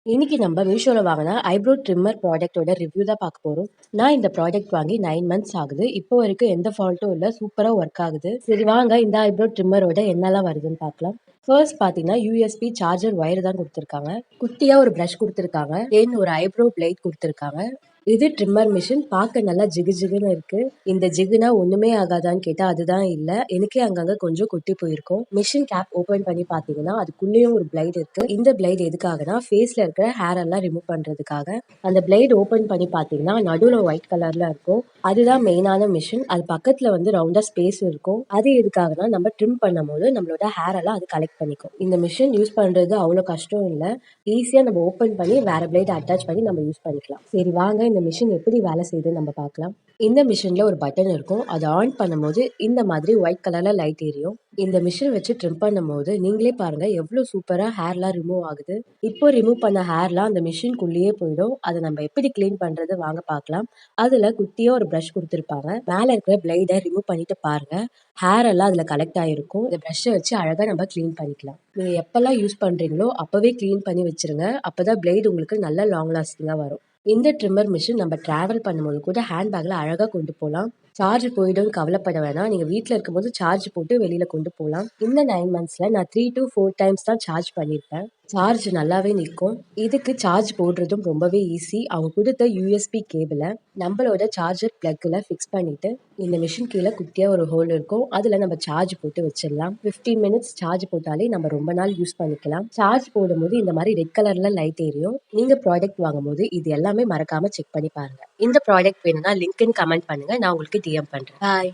இன்னைக்கு நம்ம மீஷோல வாங்கின ஐப்ரோ ட்ரிம்மர் ப்ராடக்ட்டோட ரிவ்யூ தான் பார்க்க போறோம். நான் இந்த ப்ராடக்ட் வாங்கி 9 மந்த்ஸ் ஆகுது. இப்போ வரைக்கும் எந்த ஃபால்ட்டும் இல்ல. சூப்பரா ஒர்க் ஆகுது. சரி வாங்க இந்த ஐப்ரோ ட்ரிம்மரோட என்னெல்லாம் வருதுன்னு பார்க்கலாம். ஃபர்ஸ்ட் பார்த்தீங்கன்னா யூஎஸ்பி சார்ஜர் ஒயர் தான் கொடுத்துருக்காங்க. குட்டியா ஒரு ப்ரஷ் கொடுத்துருக்காங்க. தென் ஒரு ஐப்ரோ பிளேட் கொடுத்துருக்காங்க. இது ட்ரிம்மர் மிஷின் பார்க்க நல்லா ஜிகு ஜிகுன்னு இருக்கு. இந்த ஜிகுனா ஒண்ணுமே ஆகாதான்னு கேட்டா அதுதான் இல்ல. எனக்கே அங்கங்க கொஞ்சம் கொட்டி போயிருக்கும். மிஷின் கேப் ஓபன் பண்ணி பாத்தீங்கன்னா அதுக்குள்ளேயும் ஒரு பிளேட் இருக்கு. இந்த பிளேட் எதுக்காகனா ஃபேஸ்ல இருக்கிற ஹேர் எல்லாம் ரிமூவ் பண்றதுக்காக. அந்த பிளேட் ஓபன் பண்ணி பாத்தீங்கன்னா நடுவுல ஒயிட் கலர்ல இருக்கும். அதுதான் மெயினான மிஷின். அது பக்கத்துல வந்து ரவுண்டா ஸ்பேஸ் இருக்கும். அது எதுக்காகனா நம்ம ட்ரிம் பண்ணும்போது நம்மளோட ஹேர் எல்லாம் அது கலெக்ட் பண்ணிக்கும். இந்த மிஷின் யூஸ் பண்றது அவ்வளவு கஷ்டம் இல்ல. ஈஸியா நம்ம ஓபன் பண்ணி வேற பிளேட் அட்டாச் பண்ணி நம்ம யூஸ் பண்ணிக்கலாம். சரி வாங்க இந்த மிஷின் எப்படி வேலை செய்யுதுன்னு நம்ம பார்க்கலாம். இந்த மிஷின்ல ஒரு பட்டன் இருக்கும். அதை ஆன் பண்ணும்போது இந்த மாதிரி ஒயிட் கலர்ல லைட் எரியும். இந்த மிஷின் வச்சு ட்ரிம் பண்ணும்போது நீங்களே பாருங்க எவ்வளவு சூப்பரா ஹேர்லாம் ரிமூவ் ஆகுது. இப்போ ரிமூவ் பண்ண ஹேர்லாம் அந்த மிஷின்குள்ளேயே போயிடும். அதை நம்ம எப்படி கிளீன் பண்றது வாங்க பார்க்கலாம். அதுல குட்டியா ஒரு ப்ரஷ் கொடுத்துருப்பாங்க. மேல இருக்கிற பிளேடை ரிமூவ் பண்ணிட்டு பாருங்க. ஹேர் எல்லாம் அதுல கலெக்ட் ஆயிருக்கும். இந்த ப்ரஷ்ஷை வச்சு அழகா நம்ம கிளீன் பண்ணிக்கலாம். நீங்க எப்பெல்லாம் யூஸ் பண்றீங்களோ அப்பவே கிளீன் பண்ணி வச்சிருங்க. அப்பதான் பிளேட் உங்களுக்கு நல்ல லாங் லாஸ்டிங்கா வரும். இந்த ட்ரிம்மர் மிஷின் நம்ம டிராவல் பண்ணும்போது கூட ஹேண்ட்பேக்ல அழகா கொண்டு போகலாம். சார்ஜ் போயிடும் கவலைப்பட வேணாம். நீங்க வீட்ல இருக்கும்போது சார்ஜ் போட்டு வெளியில கொண்டு போகலாம். இந்த 9 மந்த்ஸ்ல நான் 3 to 4 டைம்ஸ் தான் சார்ஜ் பண்ணியிருப்பேன். சார்ஜ் நல்லாவே நிற்கும். இதுக்கு சார்ஜ் போடுறதும் ரொம்பவே ஈஸி. அவங்க கொடுத்த யூஎஸ்பி கேபிளை நம்மளோட சார்ஜர் பிளக்ல ஃபிக்ஸ் பண்ணிட்டு இந்த மிஷின் கீழே குட்டியா ஒரு ஹோல் இருக்கும். அதுல நம்ம சார்ஜ் போட்டு வச்சிடலாம். 15 மினிட்ஸ் சார்ஜ் போட்டாலே நம்ம ரொம்ப நாள் யூஸ் பண்ணிக்கலாம். சார்ஜ் போடும்போது இந்த மாதிரி ரெட் கலர்ல லைட் எரியும். நீங்க ப்ராடக்ட் வாங்கும்போது இது எல்லாமே மறக்காம செக் பண்ணி பாருங்க. இந்த ப்ராடக்ட் வேணும்னா லிங்க்னு கமெண்ட் பண்ணுங்க. நான் உங்களுக்கு டிஎம் பண்றேன். பாய்.